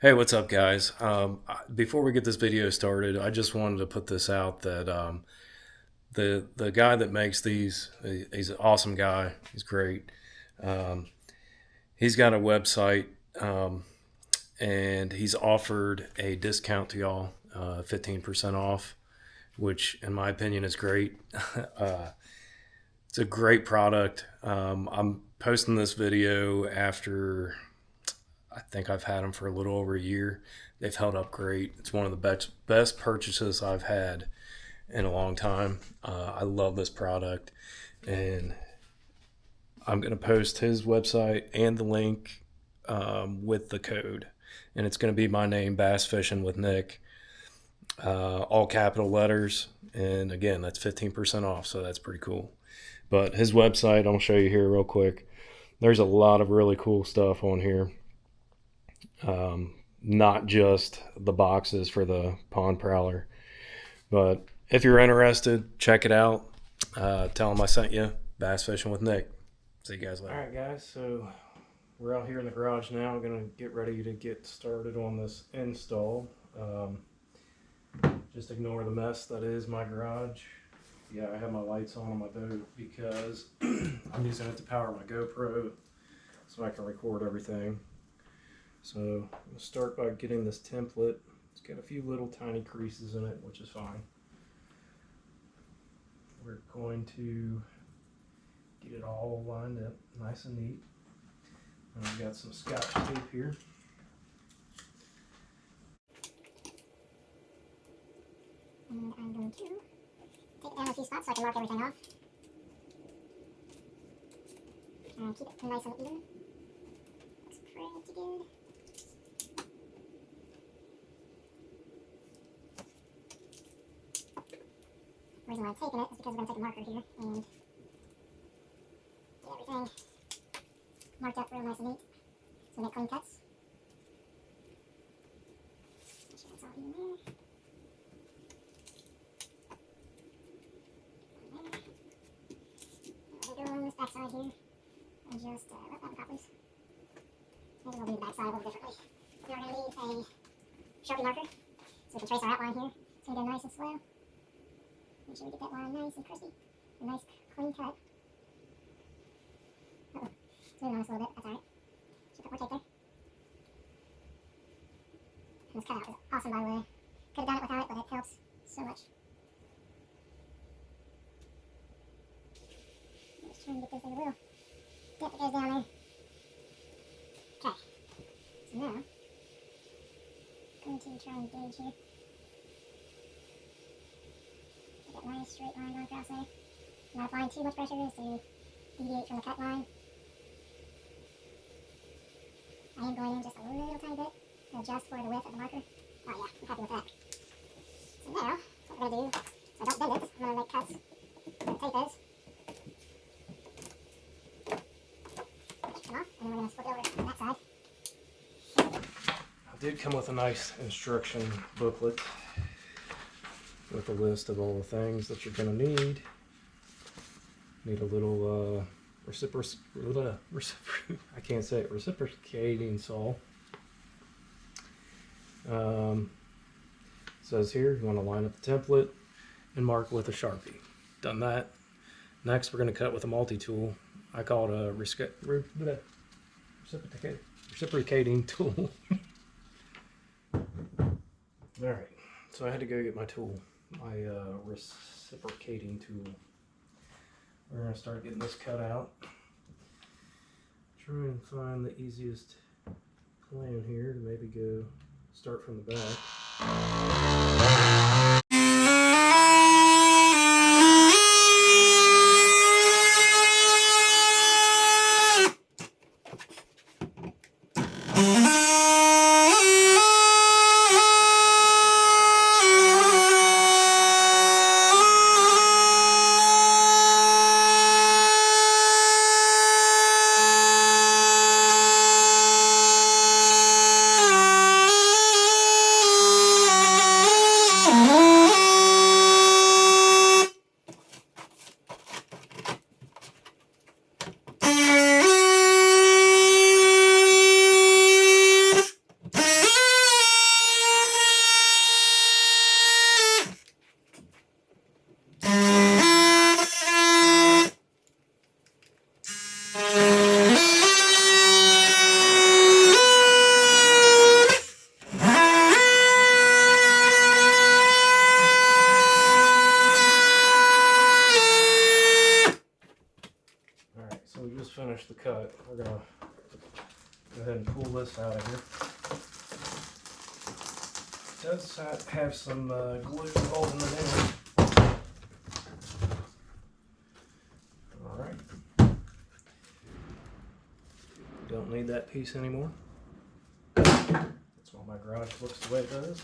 Hey, what's up, guys? Before we get this video started, I just wanted to put this out that the guy that makes these, he's an awesome guy. He's great. Um, he's got a website, um, and he's offered a discount to y'all, 15% off, which in my opinion is great. uh, it's a great product. I'm posting this video after I think I've had them for a little over a year. They've held up great. It's one of the best purchases I've had in a long time. I love this product, and I'm going to post his website and the link with the code, and it's going to be my name, Bass Fishing with Nick, all capital letters. And again, that's 15% off, so that's pretty cool. But his website, I'll show you here real quick. There's a lot of really cool stuff on here. Not just the boxes for the Pond Prowler. But if you're interested, check it out. Tell them I sent you. Bass Fishing with Nick. See you guys later. All right, guys. So we're out here in the garage now. I'm going to get ready to get started on this install. Just ignore the mess that is my garage. Yeah, I have my lights on my boat because I'm using it to power my GoPro so I can record everything. So I'm going to start by getting this template. It's got a few little tiny creases in it, which is fine. We're going to get it all lined up nice and neat. And I've got some Scotch tape here. And I'm going to take it down a few spots so I can mark everything off. And keep it nice and even. Looks pretty good. The reason why I'm taking it is because we're going to take a marker here and get everything marked up real nice and neat so we make clean cuts. Make sure it's all even there. Go on this back side here and just wrap that in top loose. Maybe we'll do the back side a little differently. Now we're going to need a Sharpie marker so we can trace our outline here. It's going to go nice and slow. Make sure we get that line nice and crispy. A nice clean cut. Uh-oh. It's moving on us a little bit. That's alright. Should put more tape there. And this cutout is awesome, by the way. Could have done it without it, but it helps so much. Just trying to get this in a little dip that goes down there. Okay. So now, I'm going to try and gauge here. Get that nice straight line going across there. Not applying too much pressure is to deviate from the cut line. I am going in just a little tiny bit to adjust for the width of the marker. Oh yeah, I'm happy with that. So now, what we're going to do, so I don't bend it, I'm going to make cuts where the tape is. Come off, and then we're going to flip it over to that side. I did come with a nice instruction booklet with a list of all the things that you're going to need. Need a little I can't say it, reciprocating saw. Says here you want to line up the template and mark with a Sharpie. Done that. Next we're going to cut with a multi-tool. I call it a reciprocating tool. Alright, so I had to go get my tool, my reciprocating tool. We're going to start getting this cut out. Try and find the easiest plan here to maybe go start from the back. we're gonna go ahead and pull this out of here. It does have some glue holding it in. Alright. Don't need that piece anymore. That's why my garage looks the way it does.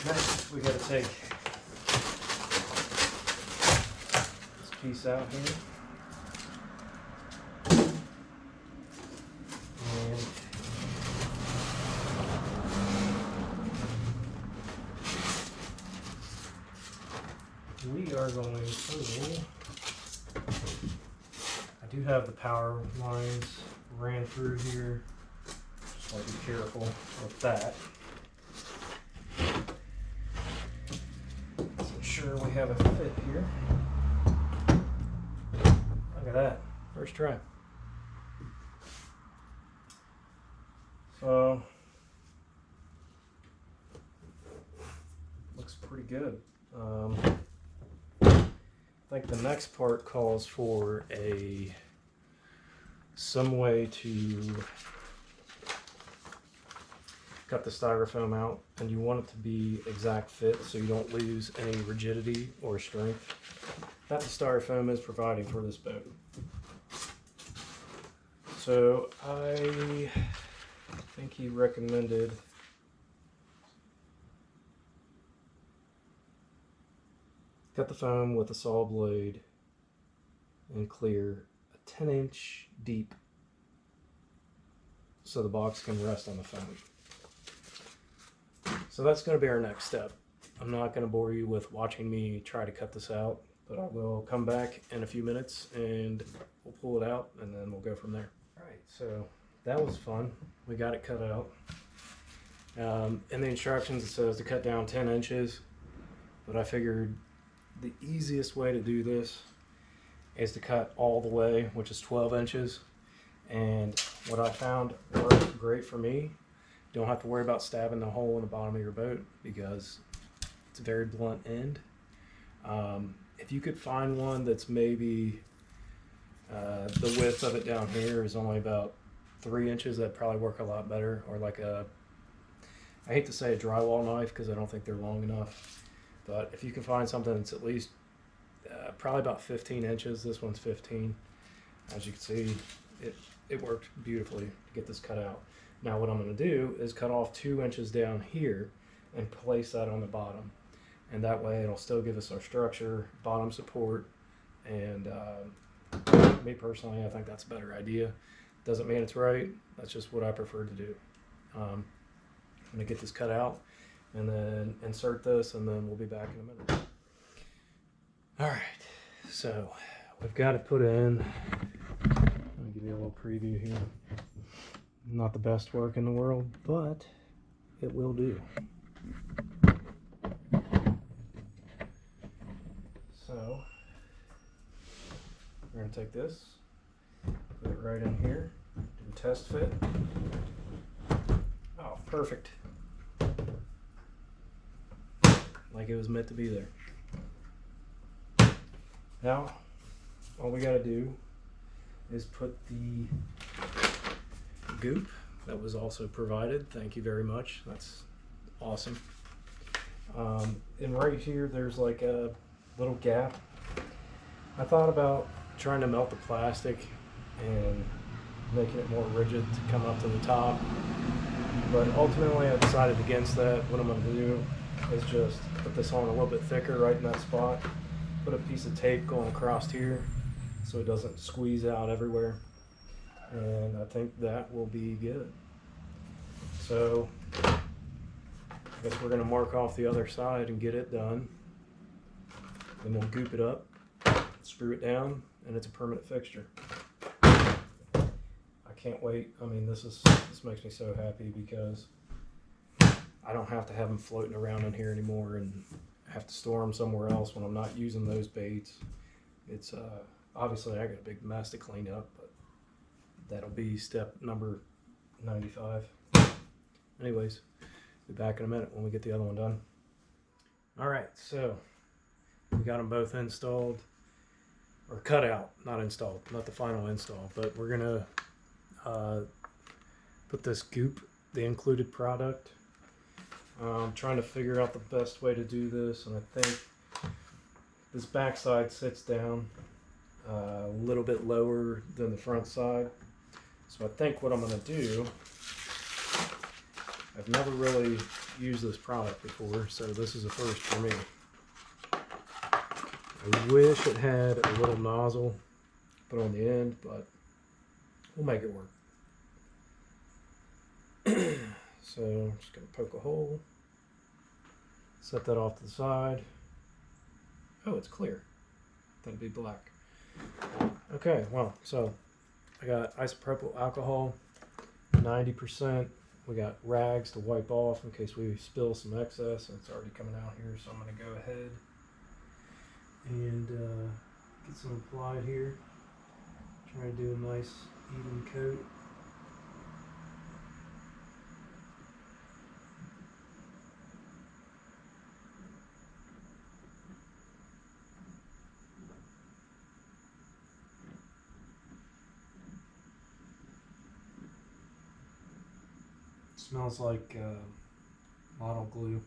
Next, we got to take this piece out here. And we are going to, I do have the power lines ran through here, just want to be careful with that. Let's ensure we have a fit here. Look at that, first try. So, looks pretty good. I think the next part calls for some way to cut the styrofoam out, and you want it to be exact fit so you don't lose any rigidity or strength that the styrofoam is providing for this boat. So I think he recommended cut the foam with a saw blade and clear a 10-inch deep so the box can rest on the foam. So that's going to be our next step. I'm not going to bore you with watching me try to cut this out, but I will come back in a few minutes and we'll pull it out and then we'll go from there. Alright, so that was fun. We got it cut out. In the instructions it says to cut down 10 inches, but I figured the easiest way to do this is to cut all the way, which is 12 inches. And what I found worked great for me, you don't have to worry about stabbing the hole in the bottom of your boat because it's a very blunt end. If you could find one that's maybe the width of it down here is only about 3 inches, that'd probably work a lot better. Or like I hate to say a drywall knife because I don't think they're long enough. But if you can find something that's at least probably about 15 inches, this one's 15. As you can see, it worked beautifully to get this cut out. Now what I'm going to do is cut off 2 inches down here and place that on the bottom. And that way it'll still give us our structure, bottom support, and me personally, I think that's a better idea. Doesn't mean it's right, that's just what I prefer to do. I'm going to get this cut out and then insert this, and then we'll be back in a minute. Alright, so we've got it put in. Let me give you a little preview here. Not the best work in the world, but it will do. So we're going to take this, put it right in here, do a test fit. Oh, perfect. Like it was meant to be there. Now, all we got to do is put the goop that was also provided. Thank you very much. That's awesome. And right here, there's like a little gap. I thought about trying to melt the plastic and making it more rigid to come up to the top, but ultimately I decided against that. What I'm going to do is just put this on a little bit thicker right in that spot, put a piece of tape going across here so it doesn't squeeze out everywhere, and I think that will be good. So I guess we're going to mark off the other side and get it done, and we'll goop it up, screw it down, and it's a permanent fixture. I can't wait. I mean, this makes me so happy because I don't have to have them floating around in here anymore and have to store them somewhere else when I'm not using those baits. It's obviously I got a big mess to clean up, but that'll be step number 95. Anyways, be back in a minute when we get the other one done. All right, so We got them both installed, or cut out, not installed, not the final install. But we're gonna put this goop, the included product. I'm trying to figure out the best way to do this, and I think this backside sits down a little bit lower than the front side. So I think what I'm going to do, I've never really used this product before, so this is a first for me. I wish it had a little nozzle put on the end, but we'll make it work. So I'm just going to poke a hole, set that off to the side. Oh, it's clear. That'd be black. Okay, well, so I got isopropyl alcohol, 90%. We got rags to wipe off in case we spill some excess. It's already coming out here, so I'm going to go ahead and get some applied here. Try to do a nice even coat. Smells like model glue.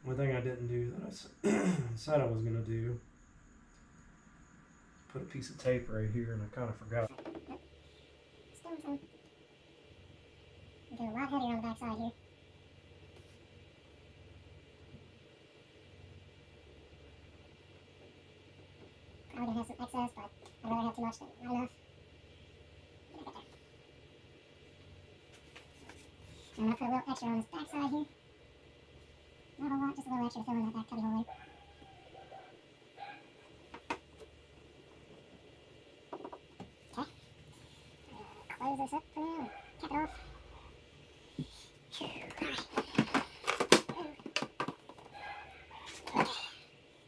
One thing I didn't do that I said I was going to do, put a piece of tape right here, and I kind of forgot. Still some. Get a lot heavier on the back side here. Probably gonna have some excess, but I'd rather have too much than not enough. Get it there. I'm gonna put a little extra on this back side here. Not a whole lot, just a little extra to fill in that back cubby hole there. Okay. Close this up for now. Cap it off.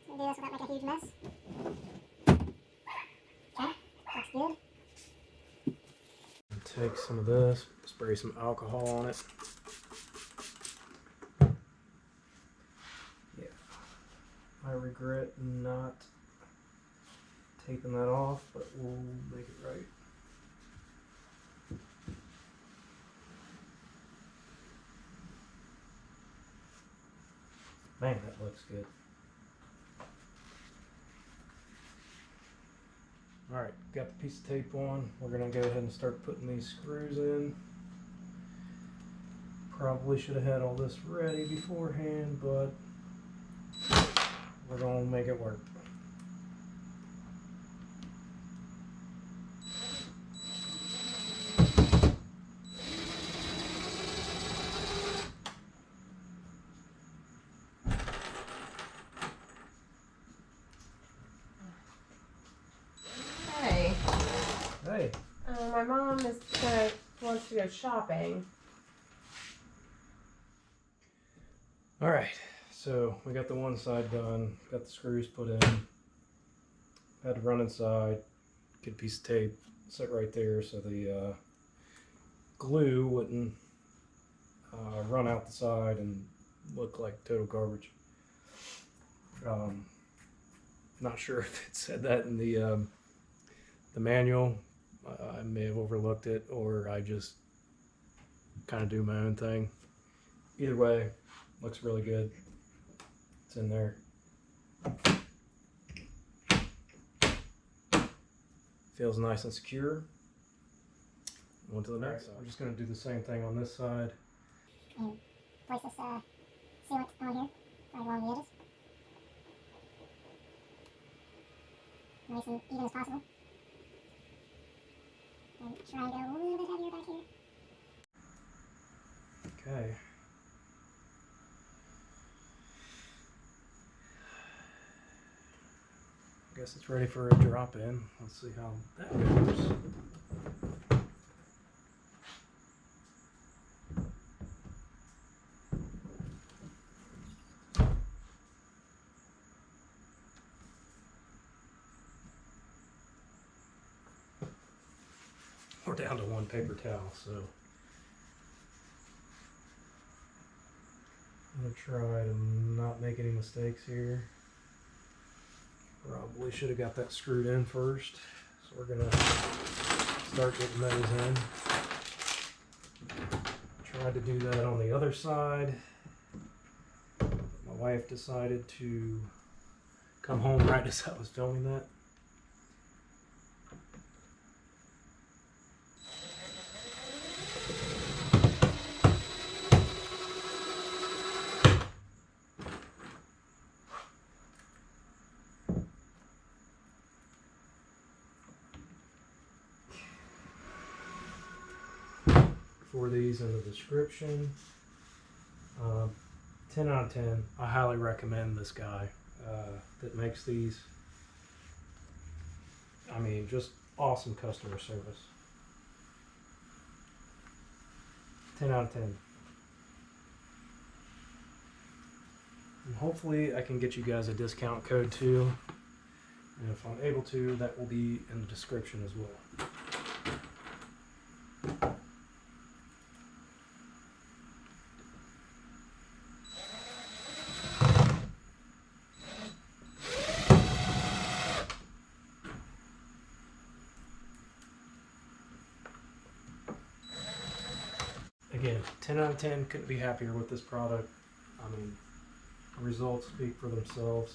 We'll do this without making a huge mess. Okay, looks good. Take some of this, spray some alcohol on it. Yeah, I regret not taping that off, but we'll make it right. Man, that looks good. Alright, got the piece of tape on. We're going to go ahead and start putting these screws in. Probably should have had all this ready beforehand, but we're going to make it work. Hey, Hey, my mom wants to go shopping. alright, so we got the one side done, got the screws put in, had to run inside, get a piece of tape, set right there so the glue wouldn't run out the side and look like total garbage. Not sure if it said that in the manual. I may have overlooked it, or I just kind of do my own thing. Either way, looks really good. It's in there. Feels nice and secure. On to the next side. We're just going to do the same thing on this side. And place this sealant on here, right along the edges. Nice and even as possible. And try and go a little bit heavier back here. Okay. I guess it's ready for a drop in. Let's see how that goes. we're down to one paper towel, so I'm gonna try to not make any mistakes here. Probably should have got that screwed in first, so we're gonna start getting those in. Tried to do that on the other side. My wife decided to come home right as I was filming that. For these in the description. 10 out of 10. I highly recommend this guy that makes these. I mean, just awesome customer service. 10 out of 10. And hopefully I can get you guys a discount code too. And if I'm able to, that will be in the description as well. Again, 10 out of 10, couldn't be happier with this product. I mean, the results speak for themselves.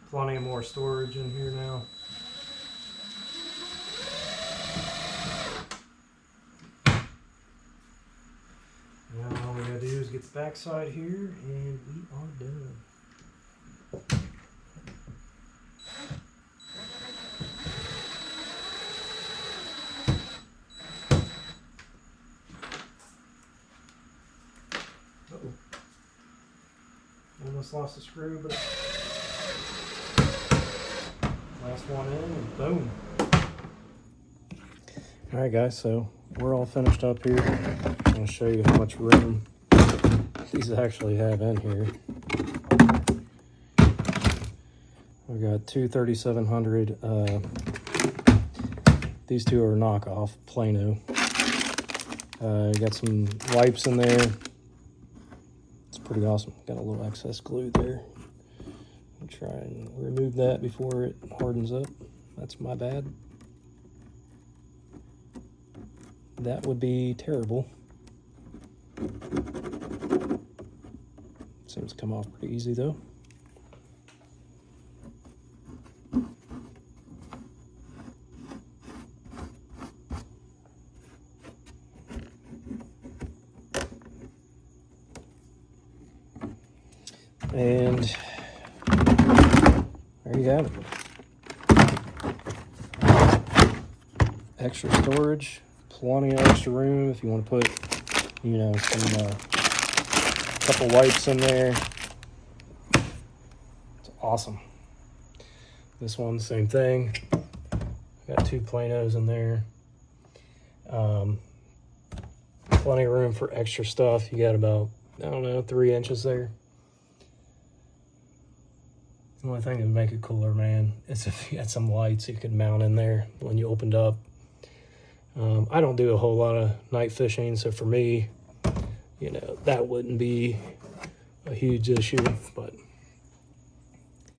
Plenty of more storage in here now. Now all we gotta do is get the backside here and we are done. Almost lost the screw, but last one in and boom. Alright guys, so we're all finished up here. I'm going to show you how much room these actually have in here. We've got two 3700. These two are knockoff, Plano. Got some wipes in there. Pretty awesome. Got a little excess glue there. I'll try and remove that before it hardens up. That's my bad. That would be terrible. Seems to come off pretty easy though. And there you have it. Extra storage, plenty of extra room if you want to put, you know, some couple wipes in there. It's awesome. This one, same thing. Got two Planos in there. Plenty of room for extra stuff. You got about, I don't know, 3 inches there. The only thing that would make it cooler, man, is if you had some lights you could mount in there when you opened up. I don't do a whole lot of night fishing, so for me, you know, that wouldn't be a huge issue, but